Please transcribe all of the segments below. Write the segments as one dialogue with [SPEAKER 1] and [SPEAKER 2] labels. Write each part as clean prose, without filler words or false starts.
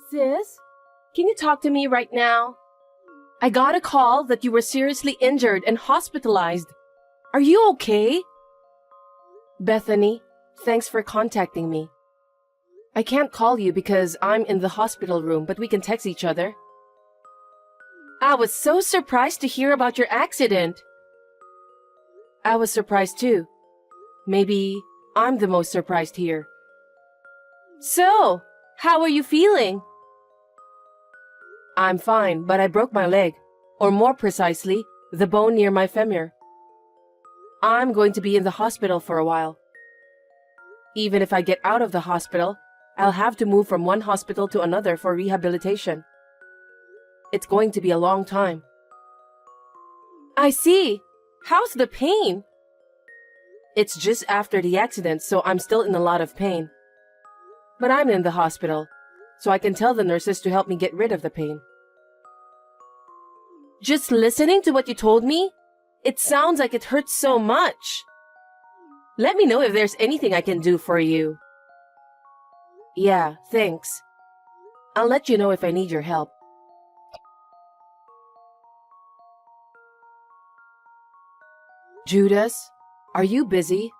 [SPEAKER 1] Sis, can you talk to me right now? I got a call that you were seriously injured and hospitalized. Are you okay? Bethany, thanks for contacting me. I can't call you because I'm in the hospital room, but we can text each other. I was so surprised to hear about your accident. I was surprised too. Maybe I'm the most surprised here. So, how are you feeling? I'm fine, but I broke my leg, or more precisely, the bone near my femur. I'm going to be in the hospital for a while. Even if I get out of the hospital, I'll have to move from one hospital to another for rehabilitation. It's going to be a long time. I see. How's the pain? It's just after the accident, so I'm still in a lot of pain. But I'm in the hospital, so I can tell the nurses to help me get rid of the pain. Just listening to what you told me, it sounds like it hurts so much. Let me know if there's anything I can do for you. Yeah, thanks. I'll let you know if I need your help. Judas, are you busy?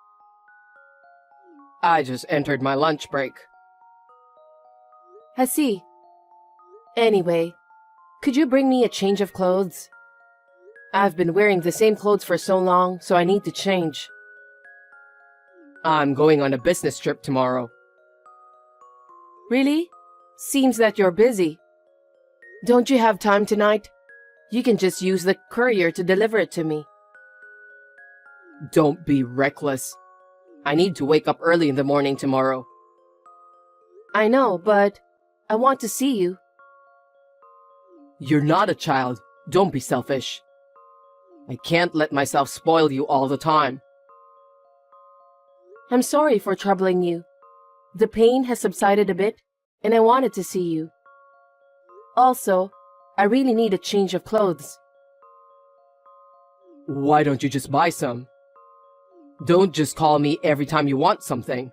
[SPEAKER 2] I just entered my lunch break.
[SPEAKER 1] I see. Anyway, could you bring me a change of clothes? I've been wearing the same clothes for so long, so I need to change.
[SPEAKER 2] I'm going on a business trip tomorrow.
[SPEAKER 1] Really? Seems that you're busy. Don't you have time tonight? You can just use the courier to deliver it to me.
[SPEAKER 2] Don't be reckless. I need to wake up early in the morning tomorrow.
[SPEAKER 1] I know, but I want to see you.
[SPEAKER 2] You're not a child. Don't be selfish. I can't let myself spoil you all the time.
[SPEAKER 1] I'm sorry for troubling you. The pain has subsided a bit, and I wanted to see you. Also, I really need a change of clothes.
[SPEAKER 2] Why don't you just buy some? Don't just call me every time you want something.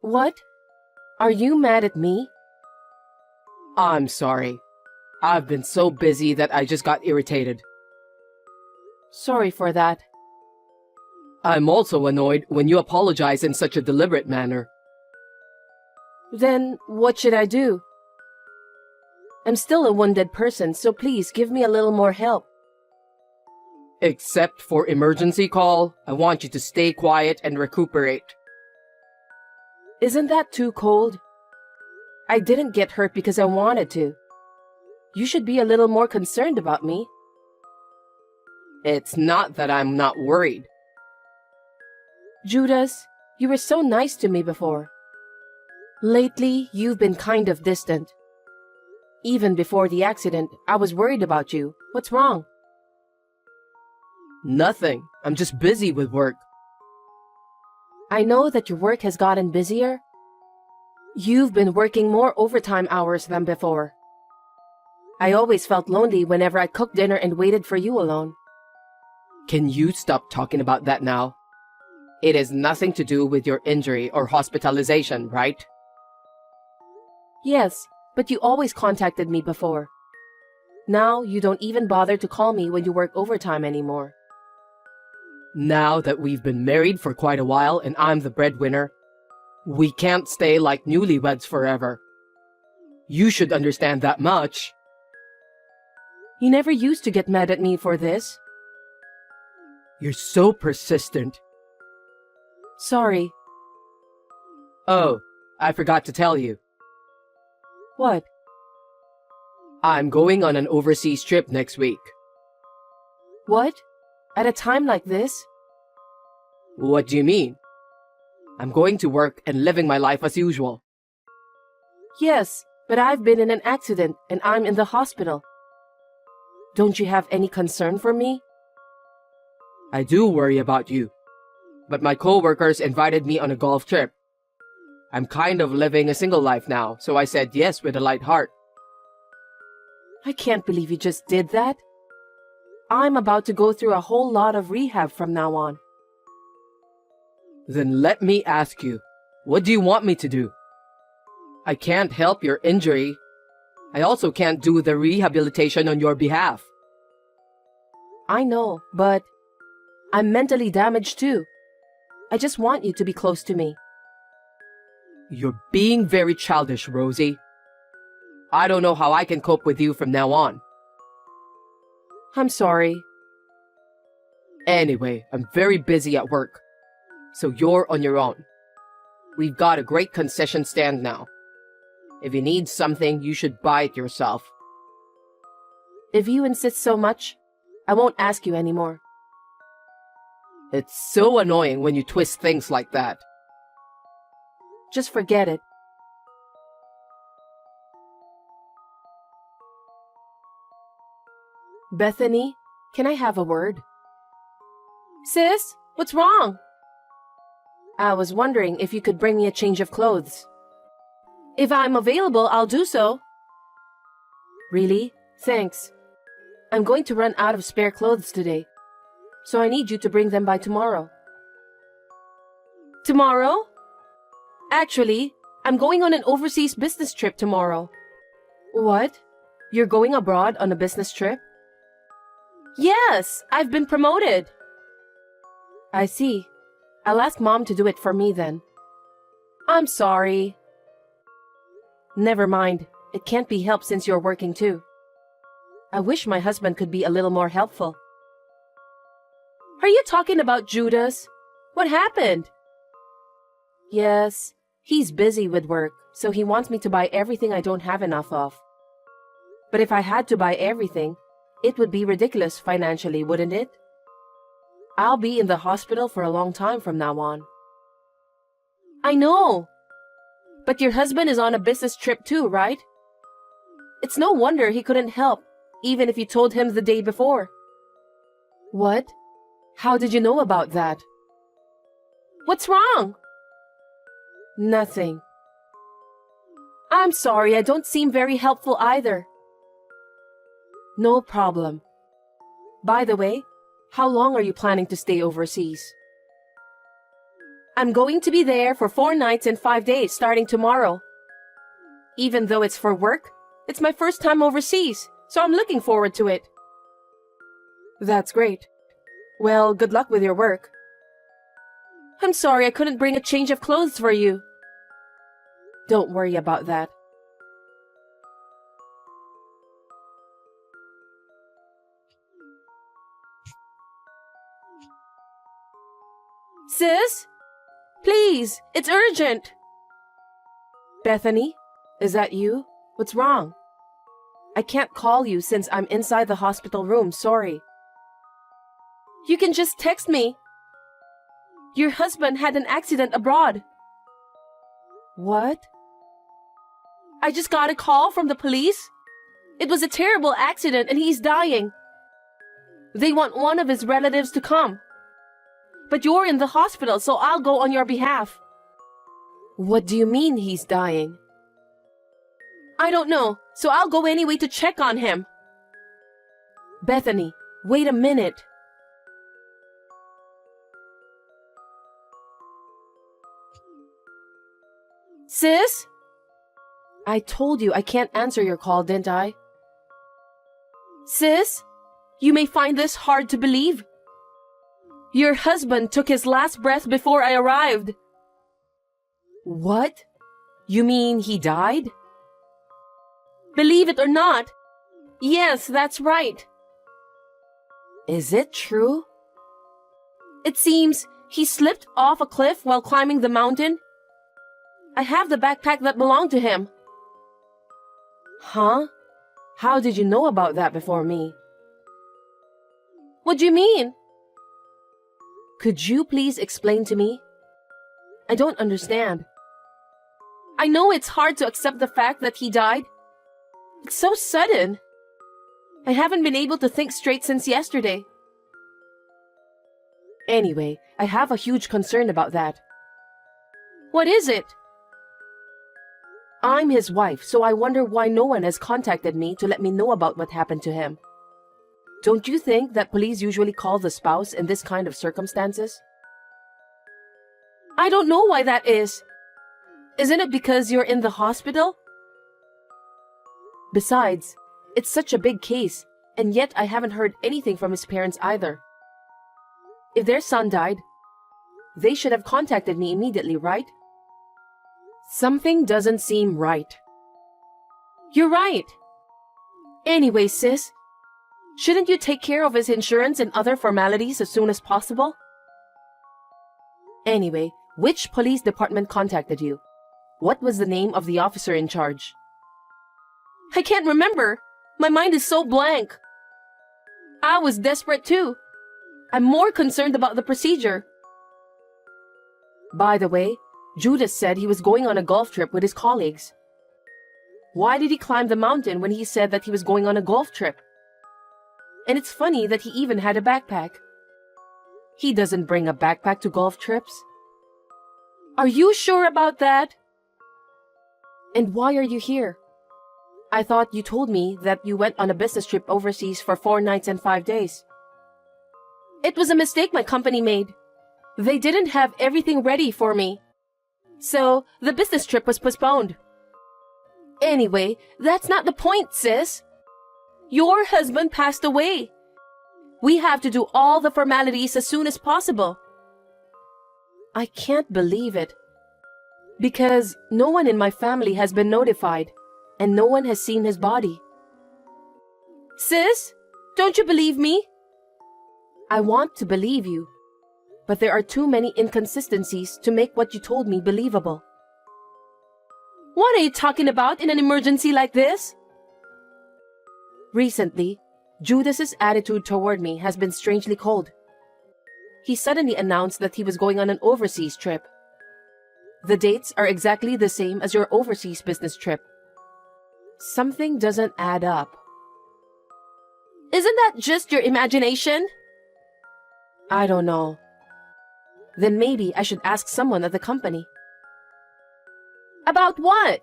[SPEAKER 1] What? Are you mad at me?
[SPEAKER 2] I'm sorry. I've been so busy that I just got irritated.
[SPEAKER 1] Sorry for that.
[SPEAKER 2] I'm also annoyed when you apologize in such a deliberate manner.
[SPEAKER 1] Then, what should I do? I'm still a wounded person, so please give me a little more help.
[SPEAKER 2] Except for emergency call, I want you to stay quiet and recuperate.
[SPEAKER 1] Isn't that too cold? I didn't get hurt because I wanted to. You should be a little more concerned about me.
[SPEAKER 2] It's not that I'm not worried.
[SPEAKER 1] Judas, you were so nice to me before. Lately, you've been kind of distant. Even before the accident, I was worried about you. What's wrong?
[SPEAKER 2] Nothing. I'm just busy with work.
[SPEAKER 1] I know that your work has gotten busier. You've been working more overtime hours than before. I always felt lonely whenever I cooked dinner and waited for you alone.
[SPEAKER 2] Can you stop talking about that now? It has nothing to do with your injury or hospitalization, right?
[SPEAKER 1] Yes, but you always contacted me before. Now you don't even bother to call me when you work overtime anymore.
[SPEAKER 2] Now that we've been married for quite a while and I'm the breadwinner, we can't stay like newlyweds forever. You should understand that much.
[SPEAKER 1] You never used to get mad at me for this.
[SPEAKER 2] You're so persistent.
[SPEAKER 1] Sorry.
[SPEAKER 2] Oh, I forgot to tell you.
[SPEAKER 1] What?
[SPEAKER 2] I'm going on an overseas trip next week.
[SPEAKER 1] What? At a time like this?
[SPEAKER 2] What do you mean? I'm going to work and living my life as usual.
[SPEAKER 1] Yes, but I've been in an accident and I'm in the hospital. Don't you have any concern for me?
[SPEAKER 2] I do worry about you, but my coworkers invited me on a golf trip. I'm kind of living a single life now, so I said yes with a light heart.
[SPEAKER 1] I can't believe you just did that. I'm about to go through a whole lot of rehab from now on.
[SPEAKER 2] Then let me ask you, what do you want me to do? I can't help your injury. I also can't do the rehabilitation on your behalf.
[SPEAKER 1] I know, but I'm mentally damaged too. I just want you to be close to me.
[SPEAKER 2] You're being very childish, Rosie. I don't know how I can cope with you from now on.
[SPEAKER 1] I'm sorry.
[SPEAKER 2] Anyway, I'm very busy at work, so you're on your own. We've got a great concession stand now. If you need something, you should buy it yourself.
[SPEAKER 1] If you insist so much, I won't ask you anymore.
[SPEAKER 2] It's so annoying when you twist things like that.
[SPEAKER 1] Just forget it. Bethany, can I have a word? Sis, what's wrong? I was wondering if you could bring me a change of clothes. If I'm available, I'll do so. Really? Thanks. I'm going to run out of spare clothes today, so I need you to bring them by tomorrow. Tomorrow? Actually, I'm going on an overseas business trip tomorrow. What? You're going abroad on a business trip? Yes, I've been promoted. I see. I'll ask Mom to do it for me then. I'm sorry. Never mind. It can't be helped since you're working too. I wish my husband could be a little more helpful. Are you talking about Judas? What happened? Yes, he's busy with work, so he wants me to buy everything I don't have enough of. But if I had to buy everything, it would be ridiculous financially, wouldn't it? I'll be in the hospital for a long time from now on. I know. But your husband is on a business trip too, right? It's no wonder he couldn't help, even if you told him the day before. What? How did you know about that? What's wrong? Nothing. I'm sorry, I don't seem very helpful either. No problem. By the way, how long are you planning to stay overseas? I'm going to be there for 4 nights and 5 days starting tomorrow. Even though it's for work, it's my first time overseas, so I'm looking forward to it. That's great. Well, good luck with your work. I'm sorry I couldn't bring a change of clothes for you. Don't worry about that. Sis? Please, it's urgent. Bethany, is that you? What's wrong? I can't call you since I'm inside the hospital room, sorry. You can just text me. Your husband had an accident abroad. What? I just got a call from the police. It was a terrible accident and he's dying. They want one of his relatives to come. But you're in the hospital, so I'll go on your behalf. What do you mean he's dying? I don't know, so I'll go anyway to check on him. Bethany, wait a minute. Sis? I told you I can't answer your call, didn't I? Sis, you may find this hard to believe. Your husband took his last breath before I arrived. What? You mean he died? Believe it or not. Yes, that's right. Is it true? It seems he slipped off a cliff while climbing the mountain. I have the backpack that belonged to him. Huh? How did you know about that before me? What do you mean? Could you please explain to me? I don't understand. I know it's hard to accept the fact that he died. It's so sudden. I haven't been able to think straight since yesterday. Anyway, I have a huge concern about that. What is it? I'm his wife, so I wonder why no one has contacted me to let me know about what happened to him. Don't you think that police usually call the spouse in this kind of circumstances? I don't know why that is. Isn't it because you're in the hospital? Besides, it's such a big case, and yet I haven't heard anything from his parents either. If their son died, they should have contacted me immediately, right? Something doesn't seem right. You're right. Anyway, sis, shouldn't you take care of his insurance and other formalities as soon as possible? Anyway, which police department contacted you? What was the name of the officer in charge? I can't remember. My mind is so blank. I was desperate too. I'm more concerned about the procedure. By the way, Judas said he was going on a golf trip with his colleagues. Why did he climb the mountain when he said that he was going on a golf trip? And it's funny that he even had a backpack. He doesn't bring a backpack to golf trips. Are you sure about that? And why are you here? I thought you told me that you went on a business trip overseas for 4 nights and 5 days. It was a mistake my company made. They didn't have everything ready for me. So, the business trip was postponed. Anyway, that's not the point, sis. Your husband passed away. We have to do all the formalities as soon as possible. I can't believe it. Because no one in my family has been notified, and no one has seen his body. Sis, don't you believe me? I want to believe you, but there are too many inconsistencies to make what you told me believable. What are you talking about in an emergency like this? Recently, Judas's attitude toward me has been strangely cold. He suddenly announced that he was going on an overseas trip. The dates are exactly the same as your overseas business trip. Something doesn't add up. Isn't that just your imagination? I don't know. Then maybe I should ask someone at the company. About what?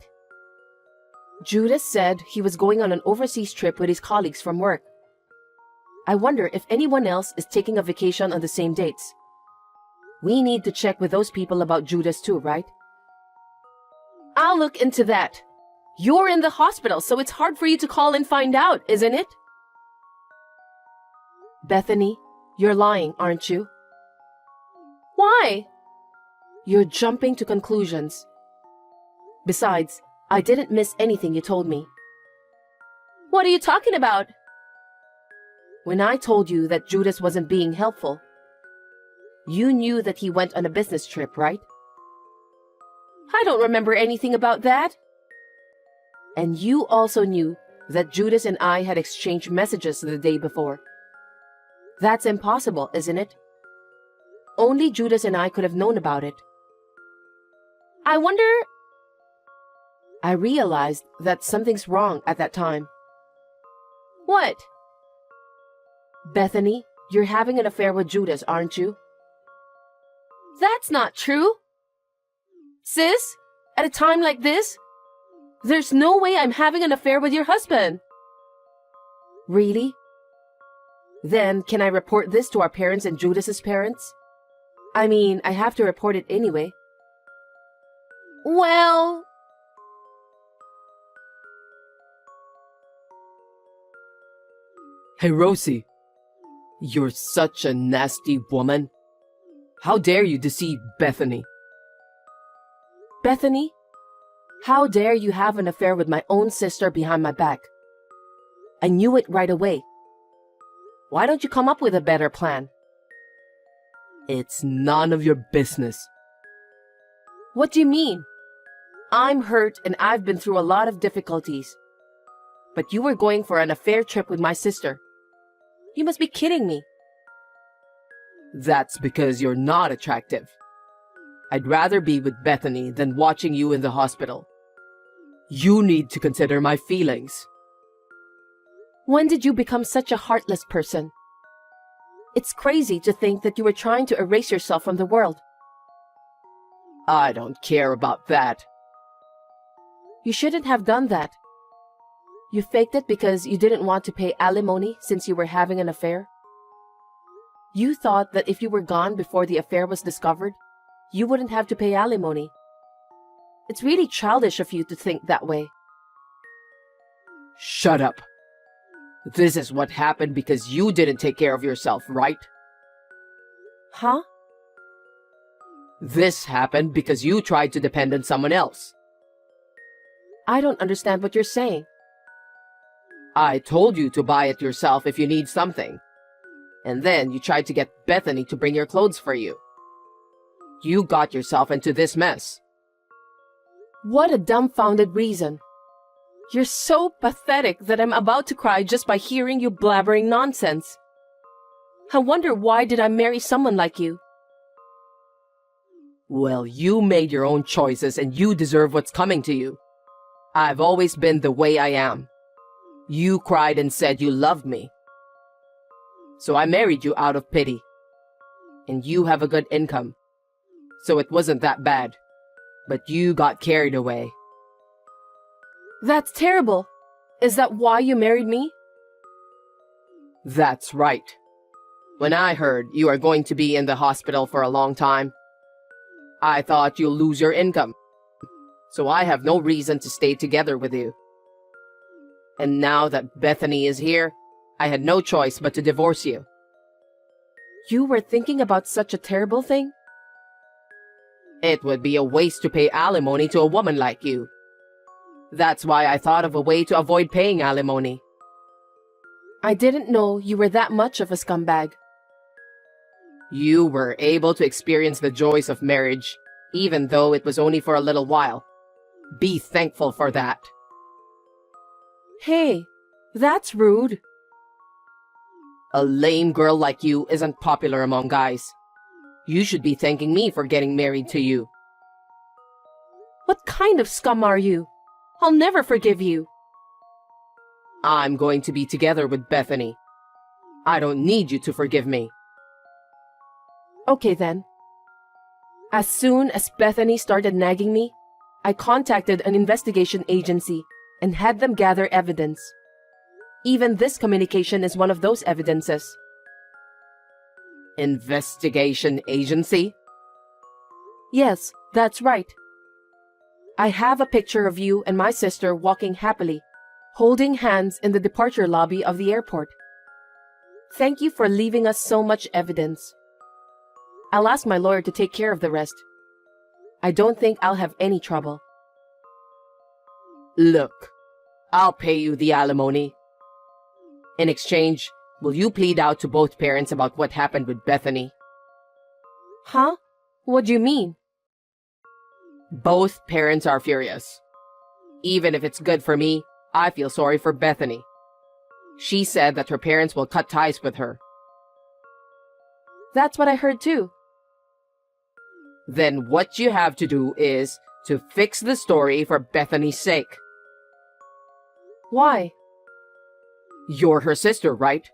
[SPEAKER 1] Judas said he was going on an overseas trip with his colleagues from work. I wonder if anyone else is taking a vacation on the same dates. We need to check with those people about Judas too, right? I'll look into that. You're in the hospital, so it's hard for you to call and find out, isn't it? Bethany, you're lying, aren't you? Why? You're jumping to conclusions. Besides, I didn't miss anything you told me. What are you talking about? When I told you that Judas wasn't being helpful, you knew that he went on a business trip, right? I don't remember anything about that. And you also knew that Judas and I had exchanged messages the day before. That's impossible, isn't it? Only Judas and I could have known about it. I wonder... I realized that something's wrong at that time. What? Bethany, you're having an affair with Judas, aren't you? That's not true. Sis, at a time like this, there's no way I'm having an affair with your husband. Really? Then can I report this to our parents and Judas's parents? I mean, I have to report it anyway. Well...
[SPEAKER 2] Hey, Rosie. You're such a nasty woman. How dare you deceive Bethany?
[SPEAKER 1] Bethany, how dare you have an affair with my own sister behind my back? I knew it right away. Why don't you come up with a better plan?
[SPEAKER 2] It's none of your business.
[SPEAKER 1] What do you mean? I'm hurt and I've been through a lot of difficulties. But you were going for an affair trip with my sister. You must be kidding me.
[SPEAKER 2] That's because you're not attractive. I'd rather be with Bethany than watching you in the hospital. You need to consider my feelings.
[SPEAKER 1] When did you become such a heartless person? It's crazy to think that you were trying to erase yourself from the world.
[SPEAKER 2] I don't care about that.
[SPEAKER 1] You shouldn't have done that. You faked it because you didn't want to pay alimony since you were having an affair. You thought that if you were gone before the affair was discovered, you wouldn't have to pay alimony. It's really childish of you to think that way.
[SPEAKER 2] Shut up. This is what happened because you didn't take care of yourself, right?
[SPEAKER 1] Huh?
[SPEAKER 2] This happened because you tried to depend on someone else.
[SPEAKER 1] I don't understand what you're saying.
[SPEAKER 2] I told you to buy it yourself if you need something. And then you tried to get Bethany to bring your clothes for you. You got yourself into this mess.
[SPEAKER 1] What a dumbfounded reason. You're so pathetic that I'm about to cry just by hearing you blabbering nonsense. I wonder why did I marry someone like you?
[SPEAKER 2] Well, you made your own choices and you deserve what's coming to you. I've always been the way I am. You cried and said you loved me. So I married you out of pity. And you have a good income. So it wasn't that bad. But you got carried away.
[SPEAKER 1] That's terrible. Is that why you married me?
[SPEAKER 2] That's right. When I heard you are going to be in the hospital for a long time, I thought you'll lose your income. So I have no reason to stay together with you. And now that Bethany is here, I had no choice but to divorce you.
[SPEAKER 1] You were thinking about such a terrible thing?
[SPEAKER 2] It would be a waste to pay alimony to a woman like you. That's why I thought of a way to avoid paying alimony.
[SPEAKER 1] I didn't know you were that much of a scumbag.
[SPEAKER 2] You were able to experience the joys of marriage, even though it was only for a little while. Be thankful for that.
[SPEAKER 1] Hey, that's rude.
[SPEAKER 2] A lame girl like you isn't popular among guys. You should be thanking me for getting married to you.
[SPEAKER 1] What kind of scum are you? I'll never forgive you.
[SPEAKER 2] I'm going to be together with Bethany. I don't need you to forgive me.
[SPEAKER 1] Okay then. As soon as Bethany started nagging me, I contacted an investigation agency and had them gather evidence. Even this communication is one of those evidences.
[SPEAKER 2] Investigation agency?
[SPEAKER 1] Yes, that's right. I have a picture of you and my sister walking happily, holding hands in the departure lobby of the airport. Thank you for leaving us so much evidence. I'll ask my lawyer to take care of the rest. I don't think I'll have any trouble.
[SPEAKER 2] Look, I'll pay you the alimony. In exchange, will you plead out to both parents about what happened with Bethany?
[SPEAKER 1] Huh? What do you mean?
[SPEAKER 2] Both parents are furious. Even if it's good for me, I feel sorry for Bethany. She said that her parents will cut ties with her.
[SPEAKER 1] That's what I heard too.
[SPEAKER 2] Then what you have to do is to fix the story for Bethany's sake.
[SPEAKER 1] Why?
[SPEAKER 2] You're her sister, right?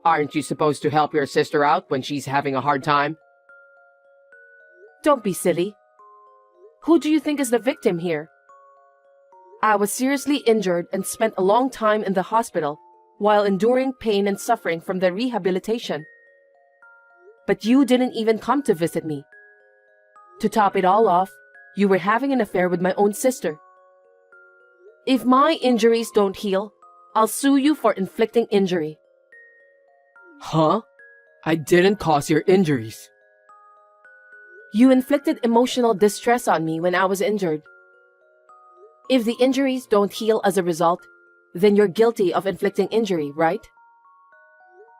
[SPEAKER 2] Aren't you supposed to help your sister out when she's having a hard time?
[SPEAKER 1] Don't be silly. Who do you think is the victim here? I was seriously injured and spent a long time in the hospital while enduring pain and suffering from the rehabilitation. But you didn't even come to visit me. To top it all off, you were having an affair with my own sister. If my injuries don't heal, I'll sue you for inflicting injury.
[SPEAKER 2] Huh? I didn't cause your injuries.
[SPEAKER 1] You inflicted emotional distress on me when I was injured. If the injuries don't heal as a result, then you're guilty of inflicting injury, right?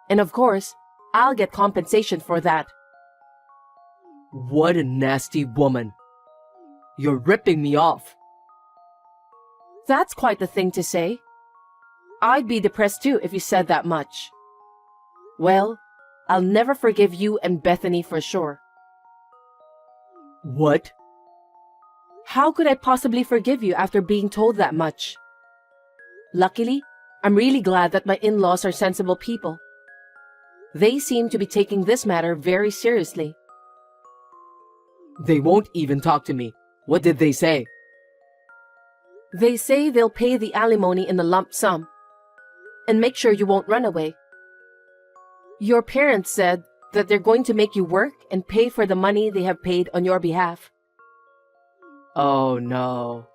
[SPEAKER 1] And of course, I'll get compensation for that.
[SPEAKER 2] What a nasty woman. You're ripping me off.
[SPEAKER 1] That's quite the thing to say. I'd be depressed too if you said that much. Well, I'll never forgive you and Bethany for sure.
[SPEAKER 2] What?
[SPEAKER 1] How could I possibly forgive you after being told that much? Luckily, I'm really glad that my in-laws are sensible people. They seem to be taking this matter very seriously.
[SPEAKER 2] They won't even talk to me. What did they say?
[SPEAKER 1] They say they'll pay the alimony in a lump sum and make sure you won't run away. Your parents said that they're going to make you work and pay for the money they have paid on your behalf.
[SPEAKER 2] Oh no.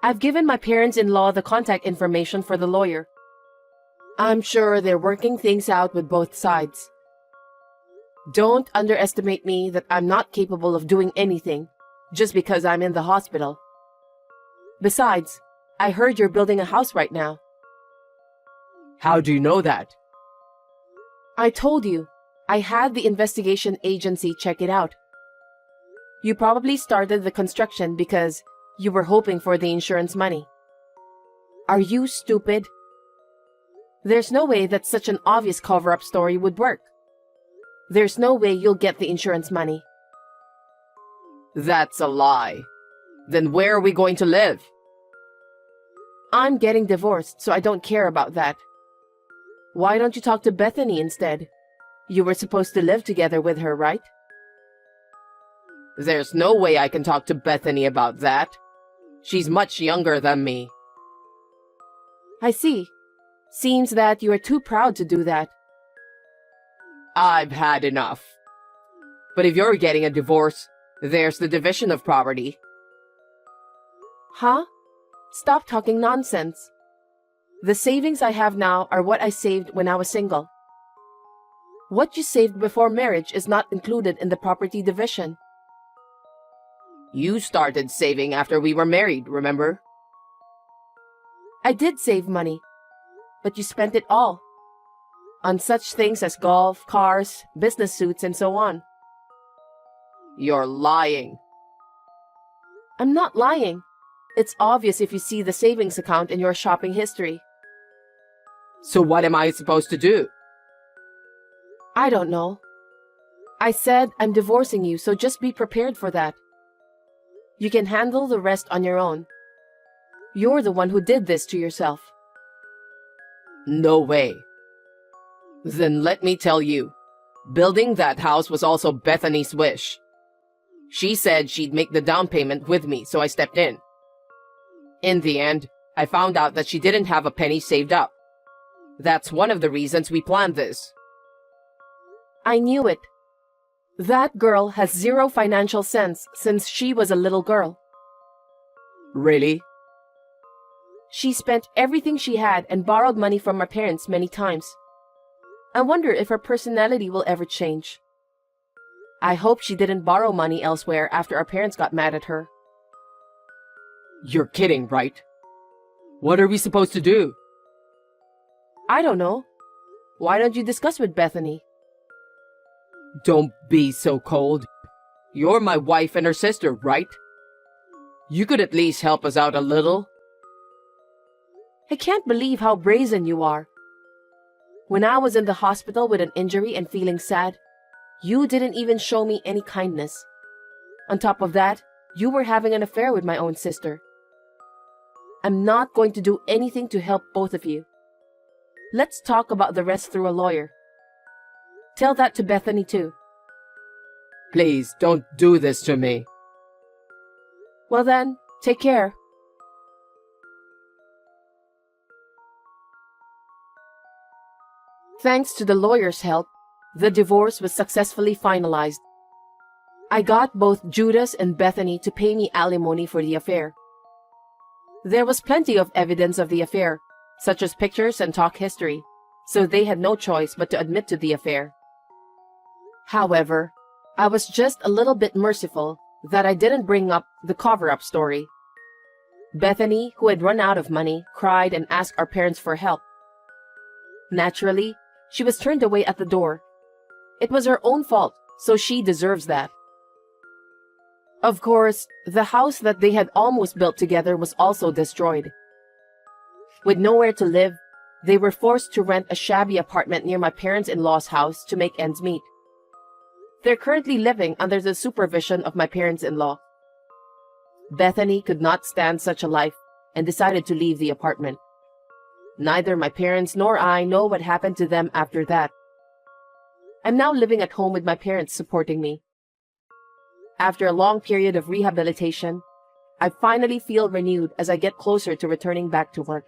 [SPEAKER 1] I've given my parents-in-law the contact information for the lawyer. I'm sure they're working things out with both sides. Don't underestimate me that I'm not capable of doing anything just because I'm in the hospital. Besides, I heard you're building a house right now.
[SPEAKER 2] How do you know that?
[SPEAKER 1] I told you, I had the investigation agency check it out. You probably started the construction because you were hoping for the insurance money. Are you stupid? There's no way that such an obvious cover-up story would work. There's no way you'll get the insurance money.
[SPEAKER 2] That's a lie. Then where are we going to live?
[SPEAKER 1] I'm getting divorced, so I don't care about that. Why don't you talk to Bethany instead? You were supposed to live together with her, right?
[SPEAKER 2] There's no way I can talk to Bethany about that. She's much younger than me.
[SPEAKER 1] I see. Seems that you are too proud to do that.
[SPEAKER 2] I've had enough. But if you're getting a divorce, there's the division of property.
[SPEAKER 1] Huh? Stop talking nonsense. The savings I have now are what I saved when I was single. What you saved before marriage is not included in the property division.
[SPEAKER 2] You started saving after we were married, remember?
[SPEAKER 1] I did save money, but you spent it all on such things as golf, cars, business suits, and so on.
[SPEAKER 2] You're lying.
[SPEAKER 1] I'm not lying. It's obvious if you see the savings account in your shopping history.
[SPEAKER 2] So what am I supposed to do?
[SPEAKER 1] I don't know. I said I'm divorcing you, so just be prepared for that. You can handle the rest on your own. You're the one who did this to yourself.
[SPEAKER 2] No way. Then let me tell you, building that house was also Bethany's wish. She said she'd make the down payment with me, so I stepped in. In the end, I found out that she didn't have a penny saved up. That's one of the reasons we planned this.
[SPEAKER 1] I knew it. That girl has zero financial sense since she was a little girl.
[SPEAKER 2] Really?
[SPEAKER 1] She spent everything she had and borrowed money from my parents many times. I wonder if her personality will ever change. I hope she didn't borrow money elsewhere after our parents got mad at her.
[SPEAKER 2] You're kidding, right? What are we supposed to do?
[SPEAKER 1] I don't know. Why don't you discuss with Bethany?
[SPEAKER 2] Don't be so cold. You're my wife and her sister, right? You could at least help us out a little.
[SPEAKER 1] I can't believe how brazen you are. When I was in the hospital with an injury and feeling sad, you didn't even show me any kindness. On top of that, you were having an affair with my own sister. I'm not going to do anything to help both of you. Let's talk about the rest through a lawyer. Tell that to Bethany too.
[SPEAKER 2] Please, don't do this to me.
[SPEAKER 1] Well then, take care. Thanks to the lawyer's help, the divorce was successfully finalized. I got both Judas and Bethany to pay me alimony for the affair. There was plenty of evidence of the affair, such as pictures and talk history, so they had no choice but to admit to the affair. However, I was just a little bit merciful that I didn't bring up the cover-up story. Bethany, who had run out of money, cried and asked our parents for help. Naturally, she was turned away at the door. It was her own fault, so she deserves that. Of course, the house that they had almost built together was also destroyed. With nowhere to live, they were forced to rent a shabby apartment near my parents-in-law's house to make ends meet. They're currently living under the supervision of my parents-in-law. Bethany could not stand such a life and decided to leave the apartment. Neither my parents nor I know what happened to them after that. I'm now living at home with my parents supporting me. After a long period of rehabilitation, I finally feel renewed as I get closer to returning back to work.